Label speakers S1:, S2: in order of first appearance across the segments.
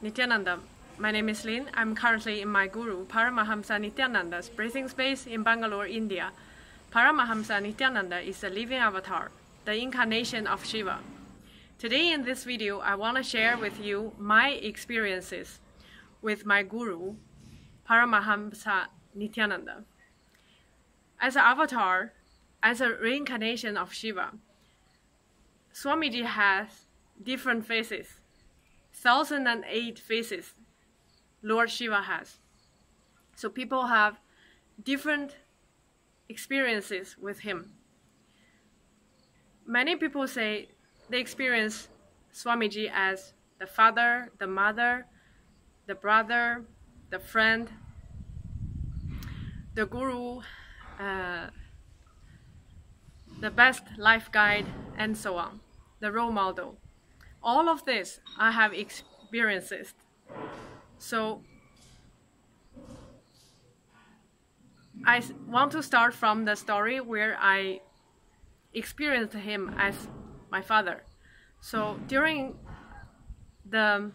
S1: Nityananda. My name is Lin. I'm currently in my guru, Paramahamsa Nityananda's breathing space in Bangalore, India. Paramahamsa Nityananda is a living avatar, the incarnation of Shiva. Today in this video, I want to share with you my experiences with my guru, Paramahamsa Nityananda. As an avatar, as a reincarnation of Shiva, Swamiji has different faces, 1008 faces Lord Shiva has. So people have different experiences with him. Many people say they experience Swamiji as the father, the mother, the brother, the friend, the guru, the best life guide, and so on, the role model. All of this I have experienced. So I want to start from the story where I experienced him as my father. So during the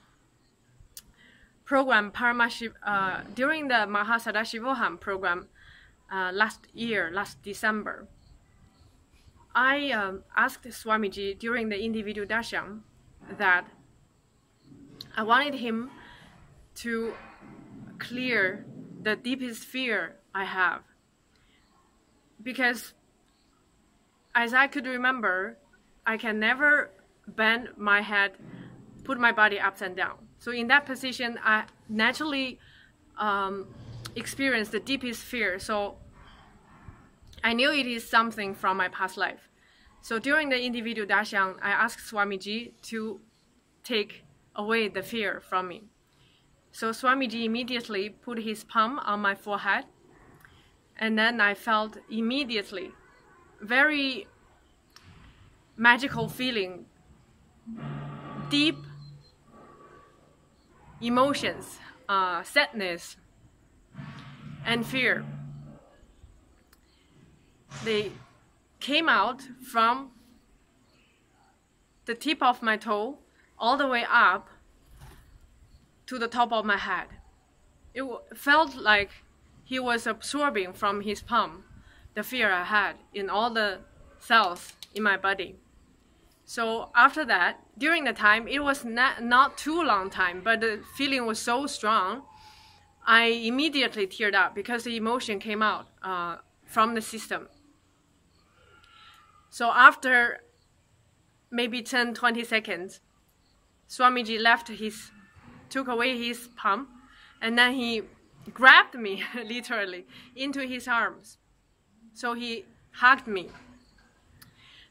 S1: program during the Mahasadashivoham program last December, I asked Swamiji during the individual darshan that I wanted him to clear the deepest fear I have. Because as I could remember, I can never bend my head, put my body up and down. So in that position, I naturally experienced the deepest fear. So I knew it is something from my past life. So during the individual darshan, I asked Swamiji to take away the fear from me. So Swamiji immediately put his palm on my forehead, and then I felt immediately very magical feeling, deep emotions, sadness, and fear. They came out from the tip of my toe all the way up to the top of my head. It felt like he was absorbing from his palm the fear I had in all the cells in my body. So after that, during the time, it was not too long time, but the feeling was so strong, I immediately teared up because the emotion came out from the system. So after maybe 10-20 seconds, Swamiji took away his palm, and then he grabbed me literally into his arms. So he hugged me.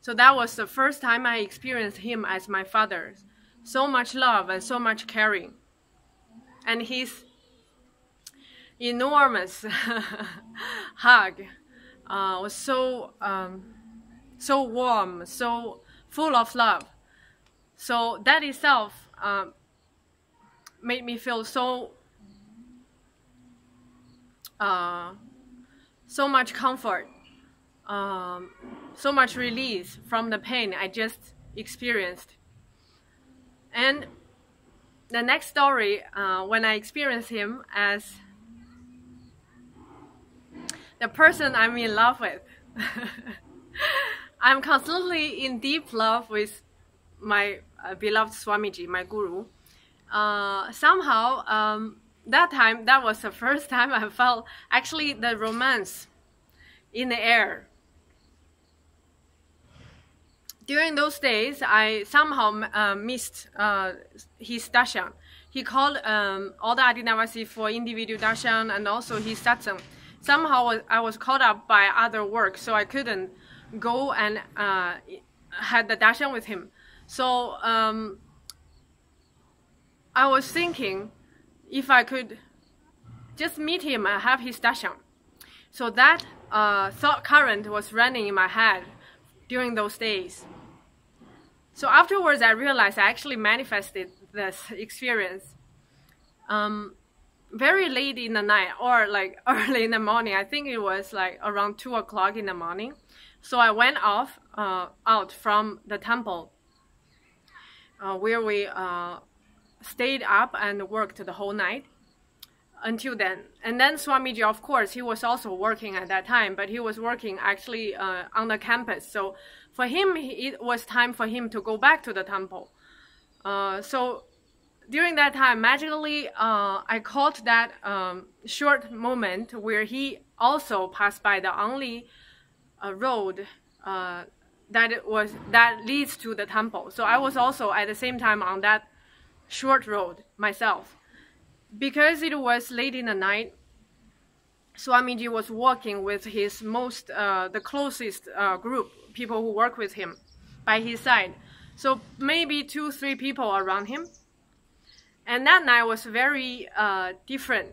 S1: So that was the first time I experienced him as my father. So much love and so much caring. And his enormous hug was so warm, so full of love. So that itself made me feel so much comfort, so much release from the pain I just experienced. And the next story, when I experienced him as the person I'm in love with. I'm constantly in deep love with my beloved Swamiji, my guru. Somehow, that was the first time I felt actually the romance in the air. During those days, I somehow missed his darshan. He called all the Adinavasi for individual darshan and also his satsang. Somehow I was caught up by other work, so I couldn't go and had the darshan with him. So I was thinking if I could just meet him and have his darshan. So that thought current was running in my head during those days. So afterwards, I realized I actually manifested this experience very late in the night or like early in the morning. I think it was like around 2 o'clock in the morning. So I went out from the temple where we stayed up and worked the whole night until then. And then Swamiji, of course, he was also working at that time, but he was working actually on the campus. So for him, it was time for him to go back to the temple. So during that time, magically, I caught that short moment where he also passed by the only road that leads to the temple. So I was also at the same time on that short road myself. Because it was late in the night, Swamiji was walking with his the closest group, people who work with him, by his side. So maybe 2-3 people around him. And that night was very different.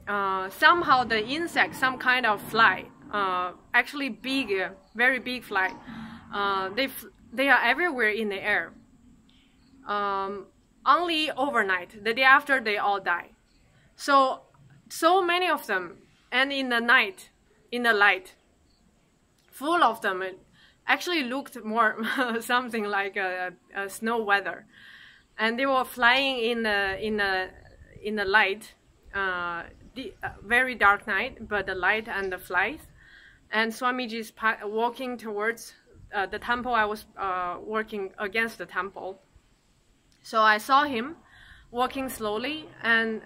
S1: Somehow the insect, some kind of fly, actually big, very big fly, they are everywhere in the air. Only overnight, the day after, they all die. So many of them, and in the night, in the light, full of them, it actually looked more something like a snow weather, and they were flying in the light, very dark night, but the light and the flies. And Swamiji is walking towards the temple. I was working against the temple, so I saw him walking slowly and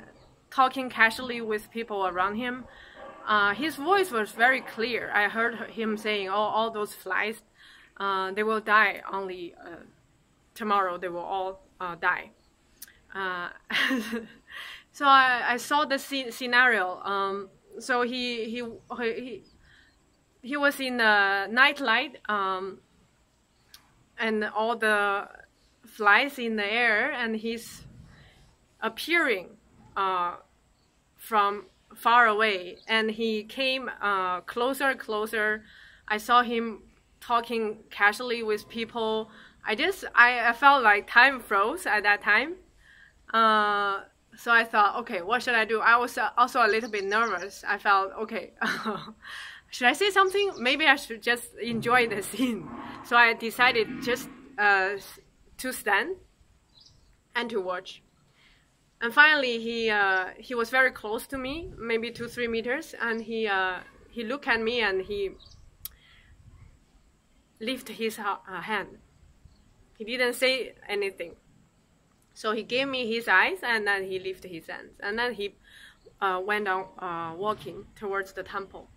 S1: talking casually with people around him. His voice was very clear. I heard him saying, "Oh, all those flies, they will die only tomorrow. They will all die." So I saw the scenario. So he was in the night light, and all the flies in the air, and he's appearing from far away, and he came closer. I saw him talking casually with people. I felt like time froze at that time. So I thought, okay, what should I do? I was also a little bit nervous. I felt, okay, should I say something? Maybe I should just enjoy the scene. So I decided just to stand and to watch. And finally, he was very close to me, maybe 2-3 meters, and he looked at me and he lifted his hand. He didn't say anything. So he gave me his eyes, and then he lifted his hands, and then he went on walking towards the temple.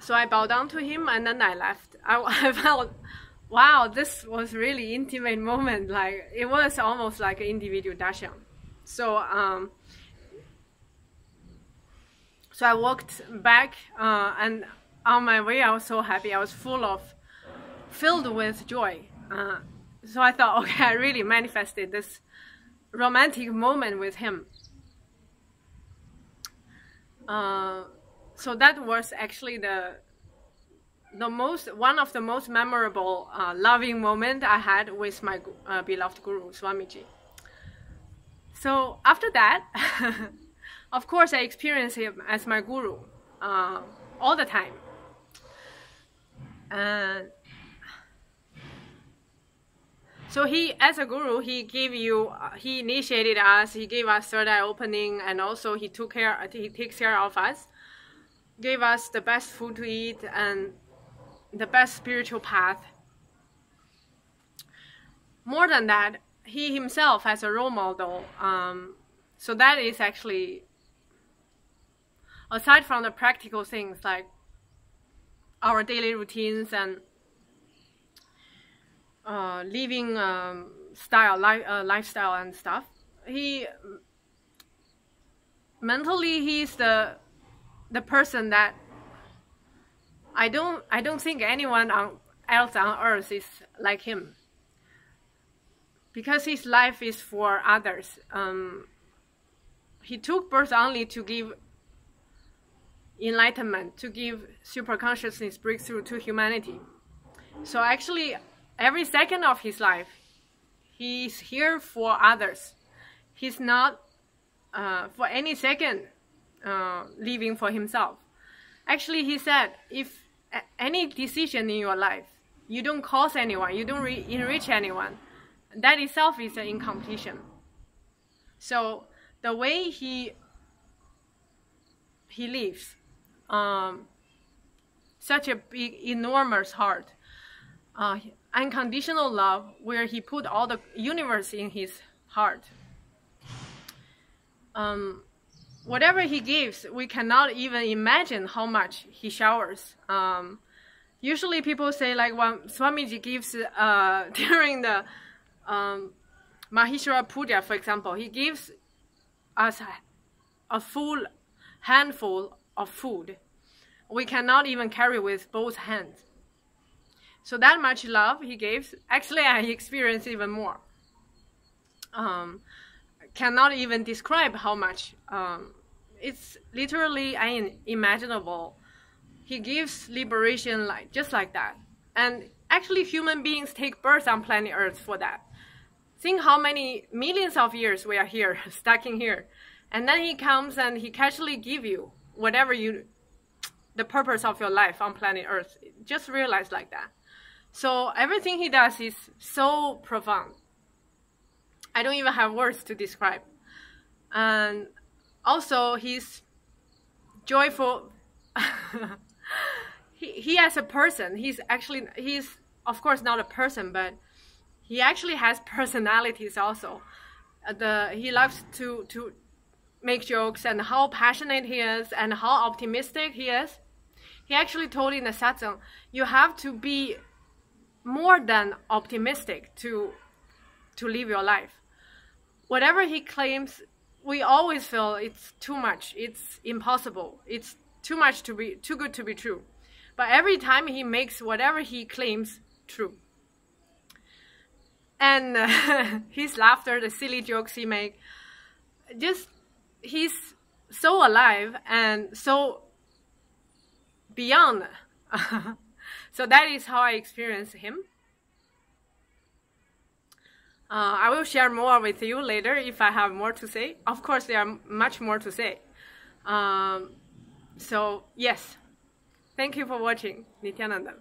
S1: So I bowed down to him, and then I left. I felt, wow, this was really intimate moment. Like it was almost like an individual darshan. So I walked back, and on my way, I was so happy. I was filled with joy. So I thought, okay, I really manifested this romantic moment with him. So that was actually one of the most memorable loving moment I had with my beloved Guru, Swamiji. So after that, of course, I experienced him as my Guru all the time. So he, as a Guru, he initiated us, he gave us third eye opening, and also he takes care of us, gave us the best food to eat and the best spiritual path. More than that, he himself has a role model. So that is actually, aside from the practical things like our daily routines and living lifestyle and stuff, he's the person that I don't think anyone else on earth is like him, because his life is for others. He took birth only to give enlightenment, to give super consciousness breakthrough to humanity. So actually, every second of his life, he's here for others. He's not for any second living for himself. Actually, he said, if any decision in your life, you don't cause anyone, you don't enrich anyone, that itself is an incompletion. So the way he lives, such a big, enormous heart, unconditional love, where he put all the universe in his heart. Whatever he gives, we cannot even imagine how much he showers. Usually people say, like, when Swamiji gives during the Mahishwara Puja, for example, he gives us a full handful of food. We cannot even carry with both hands. So that much love he gives. Actually, I experienced even more. Cannot even describe how much. It's literally unimaginable. He gives liberation just like that. And actually, human beings take birth on planet Earth for that. Think how many millions of years we are here, stuck in here. And then he comes and he casually gives you whatever the purpose of your life on planet Earth. Just realize like that. So everything he does is so profound. I don't even have words to describe. And also, he's joyful. he as a person, he's of course not a person, but he actually has personalities also. He loves to make jokes, and how passionate he is and how optimistic he is. He actually told in the satsang, you have to be more than optimistic to live your life. Whatever he claims, we always feel it's too much, it's impossible, it's too good to be true. But every time he makes whatever he claims true. And his laughter, the silly jokes he makes, he's so alive and so beyond. So that is how I experience him. I will share more with you later if I have more to say. Of course, there are much more to say. So yes, thank you for watching. Nityananda.